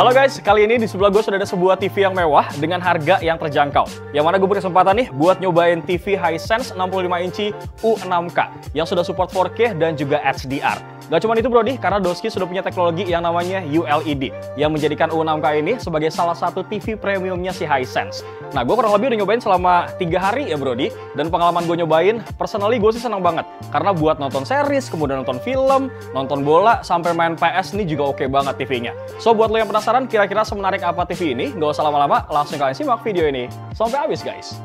Halo guys, kali ini di sebelah gue sudah ada sebuah TV yang mewah dengan harga yang terjangkau. Yang mana gue berkesempatan nih buat nyobain TV Hisense 65 inci U6K yang sudah support 4K dan juga HDR. Gak cuma itu brodi, karena Doski sudah punya teknologi yang namanya ULED yang menjadikan U6K ini sebagai salah satu TV premiumnya si Hisense. Nah, gue kurang lebih udah nyobain selama 3 hari ya brodi, dan pengalaman gue nyobain, personally gue sih senang banget. Karena buat nonton series, kemudian nonton film, nonton bola, sampai main PS ini juga oke banget TV-nya. So, buat lo yang penasaran kira-kira semenarik apa TV ini, gak usah lama-lama, langsung kalian simak video ini sampai habis guys.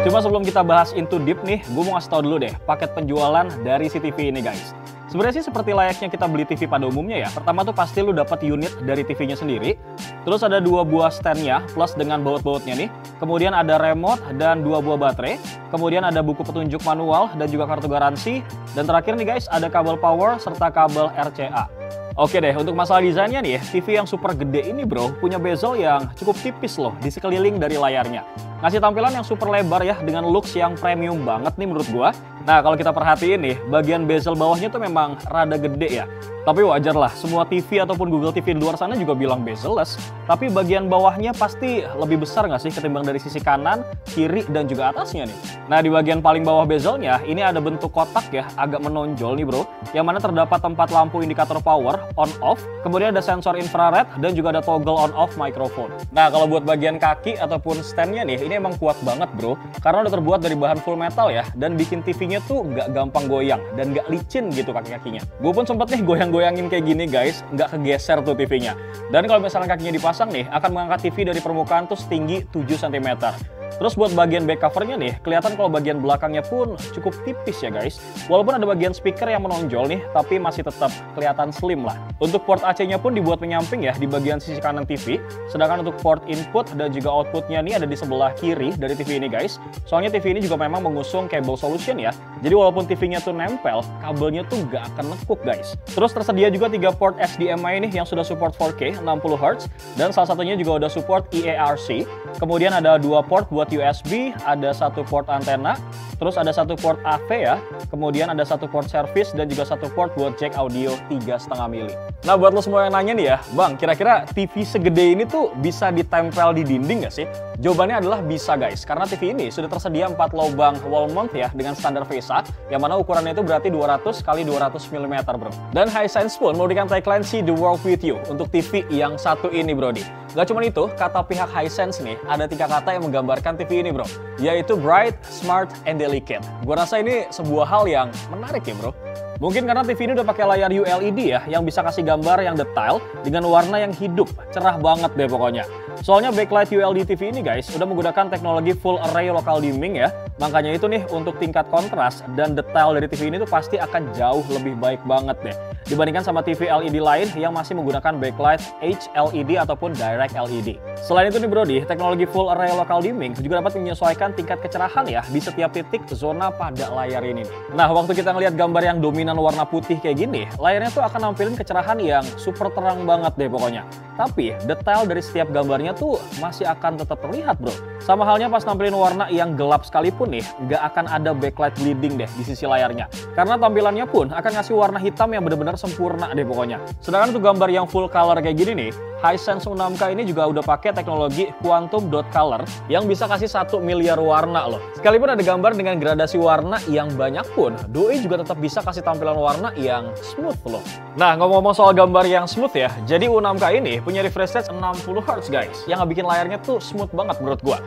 Cuma sebelum kita bahas into deep nih, gue mau ngasih tau dulu deh paket penjualan dari si TV ini guys. Sebenarnya sih seperti layaknya kita beli TV pada umumnya ya. Pertama tuh pasti lu dapat unit dari TV-nya sendiri. Terus ada 2 buah stand-nya plus dengan baut-bautnya nih. Kemudian ada remote dan 2 buah baterai. Kemudian ada buku petunjuk manual dan juga kartu garansi. Dan terakhir nih guys, ada kabel power serta kabel RCA. Oke deh, untuk masalah desainnya nih, TV yang super gede ini bro, punya bezel yang cukup tipis loh di sekeliling dari layarnya. Ngasih tampilan yang super lebar ya, dengan looks yang premium banget nih menurut gua. Nah, kalau kita perhatiin nih, bagian bezel bawahnya tuh memang rada gede ya. Tapi wajar lah, semua TV ataupun Google TV di luar sana juga bilang bezel-less. Tapi bagian bawahnya pasti lebih besar nggak sih ketimbang dari sisi kanan, kiri, dan juga atasnya nih. Nah, di bagian paling bawah bezelnya, ini ada bentuk kotak ya, agak menonjol nih bro. Yang mana terdapat tempat lampu indikator power, on-off. Kemudian ada sensor infrared, dan juga ada toggle on-off microphone. Nah, kalau buat bagian kaki ataupun stand-nya nih, ini emang kuat banget bro. Karena udah terbuat dari bahan full metal ya, dan bikin TV-nya tuh nggak gampang goyang, dan nggak licin gitu kaki-kakinya. Gue pun sempet nih goyangin kayak gini guys, nggak kegeser tuh TV-nya. Dan kalau misalnya kakinya dipasang nih, akan mengangkat TV dari permukaan tuh setinggi 7 cm. Terus buat bagian back covernya nih, kelihatan kalau bagian belakangnya pun cukup tipis ya guys. Walaupun ada bagian speaker yang menonjol nih, tapi masih tetap kelihatan slim lah. Untuk port AC-nya pun dibuat menyamping ya di bagian sisi kanan TV. Sedangkan untuk port input dan juga outputnya nih ada di sebelah kiri dari TV ini guys. Soalnya TV ini juga memang mengusung cable solution ya. Jadi walaupun TV-nya tuh nempel, kabelnya tuh nggak akan nekuk guys. Terus tersedia juga 3 port HDMI nih yang sudah support 4K 60Hz. Dan salah satunya juga udah support EARC. Kemudian ada 2 port buat USB, ada 1 port antena, terus ada 1 port AV ya, kemudian ada 1 port service dan juga 1 port buat jack audio 3,5 mili. Nah, buat lo semua yang nanya nih ya, Bang, kira-kira TV segede ini tuh bisa ditempel di dinding nggak sih? Jawabannya adalah bisa guys, karena TV ini sudah tersedia 4 lubang wall mount ya dengan standar VESA, yang mana ukurannya itu berarti 200 x 200 mm bro. Dan Hisense pun memberikan tagline "See the world with you" untuk TV yang satu ini brodi. Gak cuma itu, kata pihak Hisense nih, ada 3 kata yang menggambarkan TV ini bro, yaitu bright, smart, and delicate. Gue rasa ini sebuah hal yang menarik ya bro. Mungkin karena TV ini udah pakai layar ULED ya, yang bisa kasih gambar yang detail dengan warna yang hidup, cerah banget deh pokoknya. Soalnya backlight ULED TV ini guys, udah menggunakan teknologi full array local dimming ya. Makanya itu nih, untuk tingkat kontras dan detail dari TV ini tuh pasti akan jauh lebih baik banget deh dibandingkan sama TV LED lain yang masih menggunakan backlight HLED ataupun direct LED. Selain itu nih brodi, teknologi full array local dimming juga dapat menyesuaikan tingkat kecerahan ya di setiap titik zona pada layar ini. Nah, waktu kita ngelihat gambar yang dominan warna putih kayak gini, layarnya tuh akan nampilin kecerahan yang super terang banget deh pokoknya. Tapi detail dari setiap gambarnya tuh masih akan tetap terlihat bro. Sama halnya pas nampilin warna yang gelap sekalipun nih, nggak akan ada backlight bleeding deh di sisi layarnya. Karena tampilannya pun akan ngasih warna hitam yang benar-benar sempurna deh pokoknya. Sedangkan untuk gambar yang full color kayak gini nih, Hisense U6K ini juga udah pakai teknologi quantum dot color yang bisa kasih 1 miliar warna loh. Sekalipun ada gambar dengan gradasi warna yang banyak pun, doi juga tetap bisa kasih tampilan warna yang smooth loh. Nah, ngomong-ngomong soal gambar yang smooth ya, jadi U6K ini punya refresh rate 60Hz guys, yang ngebikin layarnya tuh smooth banget menurut gua.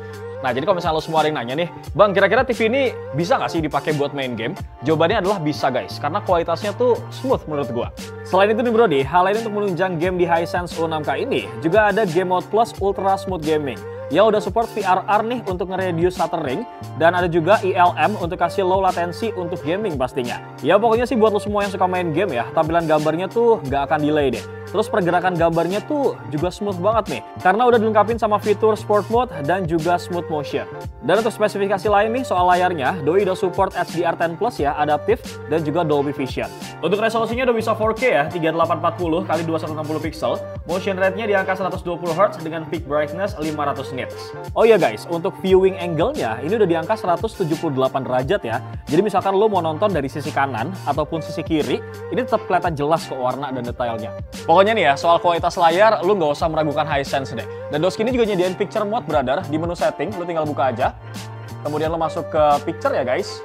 Nah, jadi kalau misalnya lo semua ada yang nanya nih, Bang, kira-kira TV ini bisa nggak sih dipakai buat main game? Jawabannya adalah bisa guys, karena kualitasnya tuh smooth menurut gua. Selain itu nih brodi, hal lain untuk menunjang game di Hisense U6K ini, juga ada Game Mode Plus Ultra Smooth Gaming yang udah support VRR nih untuk nge-reduce stuttering, dan ada juga ILM untuk kasih low latency untuk gaming pastinya. Ya pokoknya sih buat lo semua yang suka main game ya, tampilan gambarnya tuh nggak akan delay deh. Terus pergerakan gambarnya tuh juga smooth banget nih, karena udah dilengkapin sama fitur Sport Mode dan juga Smooth Motion. Dan untuk spesifikasi lain nih soal layarnya, Doi udah support HDR10 Plus ya, adaptif, dan juga Dolby Vision. Untuk resolusinya udah bisa 4K ya, 3840 x 2160 pixel, motion rate-nya di angka 120 Hz dengan peak brightness 500 nits. Oh iya guys, untuk viewing angle-nya ini udah di angka 178 derajat ya. Jadi misalkan lo mau nonton dari sisi kanan ataupun sisi kiri, ini tetap kelihatan jelas ke warna dan detailnya. Pokoknya nih ya, soal kualitas layar, lo nggak usah meragukan Hisense deh. Dan Doski ini juga nyediain picture mode, brother. Di menu setting, lo tinggal buka aja. Kemudian lo masuk ke picture ya guys.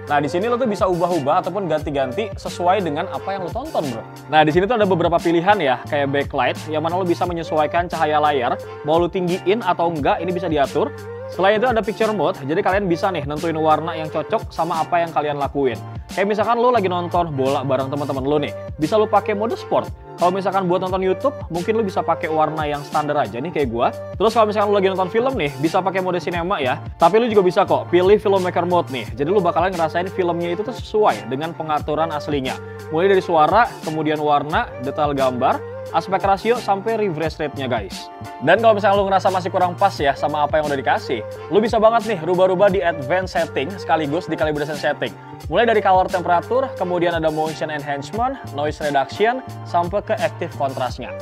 Nah, di sini lo tuh bisa ubah-ubah ataupun ganti-ganti sesuai dengan apa yang lo tonton, bro. Nah, di sini tuh ada beberapa pilihan ya, kayak backlight, yang mana lo bisa menyesuaikan cahaya layar, mau lo tinggiin atau enggak, ini bisa diatur. Selain itu ada picture mode, jadi kalian bisa nih nentuin warna yang cocok sama apa yang kalian lakuin. Kayak misalkan lo lagi nonton bola bareng teman-teman lo nih, bisa lo pakai mode sport. Kalau misalkan buat nonton YouTube, mungkin lo bisa pakai warna yang standar aja nih kayak gua. Terus kalau misalkan lo lagi nonton film nih, bisa pakai mode cinema ya. Tapi lo juga bisa kok pilih filmmaker mode nih. Jadi lo bakalan ngerasain filmnya itu tuh sesuai dengan pengaturan aslinya. Mulai dari suara, kemudian warna, detail gambar, aspek rasio, sampai refresh rate-nya guys. Dan kalau misalnya lo ngerasa masih kurang pas ya sama apa yang udah dikasih, lo bisa banget nih rubah-rubah di advanced setting sekaligus di calibration setting. Mulai dari color temperature, kemudian ada motion enhancement, noise reduction, sampai ke active kontrasnya.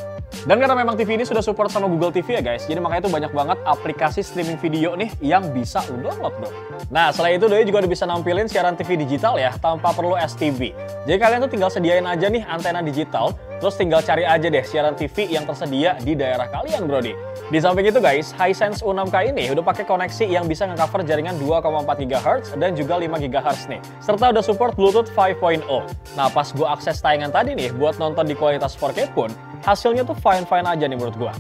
Dan karena memang TV ini sudah support sama Google TV ya guys, jadi makanya itu banyak banget aplikasi streaming video nih yang bisa lo download bro. Nah selain itu Doi juga udah bisa nampilin siaran TV digital ya tanpa perlu STV. Jadi kalian tuh tinggal sediain aja nih antena digital, terus tinggal cari aja deh siaran TV yang tersedia di daerah kalian brodi. Di samping itu guys, Hisense U6K ini udah pakai koneksi yang bisa nge-cover jaringan 2,4 GHz dan juga 5 GHz nih. Serta udah support Bluetooth 5.0. Nah pas gue akses tayangan tadi nih buat nonton di kualitas 4K pun, hasilnya tuh fine-fine aja nih menurut gue.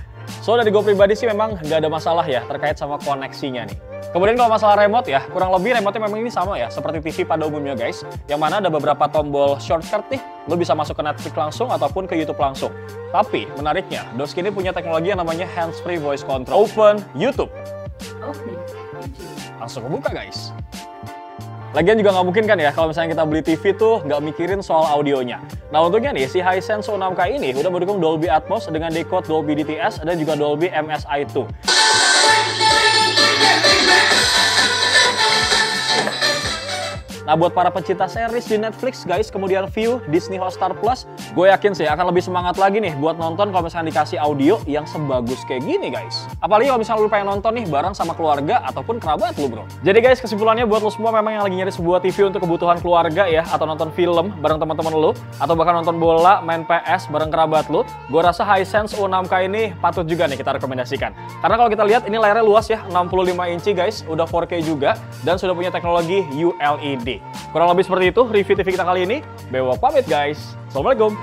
So dari gue pribadi sih memang nggak ada masalah ya terkait sama koneksinya nih. Kemudian kalau masalah remote ya, kurang lebih remote-nya memang ini sama ya, seperti TV pada umumnya guys, yang mana ada beberapa tombol shortcut nih, lo bisa masuk ke Netflix langsung ataupun ke YouTube langsung. Tapi menariknya, Doski ini punya teknologi yang namanya hands-free voice control. Open YouTube. Oke, Langsung kebuka guys. Lagian juga nggak mungkin kan ya kalau misalnya kita beli TV tuh nggak mikirin soal audionya. Nah untungnya nih si Hisense U6K ini udah mendukung Dolby Atmos dengan decode Dolby DTS dan juga Dolby MSI2. Nah buat para pecinta series di Netflix guys, kemudian view Disney Hotstar Plus, gue yakin sih akan lebih semangat lagi nih buat nonton kalau misalnya dikasih audio yang sebagus kayak gini guys. Apalagi kalau misalnya lu pengen nonton nih bareng sama keluarga ataupun kerabat lu bro. Jadi guys kesimpulannya buat lu semua memang yang lagi nyari sebuah TV untuk kebutuhan keluarga ya, atau nonton film bareng teman-teman lu, atau bahkan nonton bola, main PS bareng kerabat lu, gue rasa Hisense U6K ini patut juga nih kita rekomendasikan. Karena kalau kita lihat ini layarnya luas ya, 65 inci guys, udah 4K juga, dan sudah punya teknologi ULED. Kurang lebih seperti itu review TV kita kali ini. Bewok pamit guys. Assalamualaikum.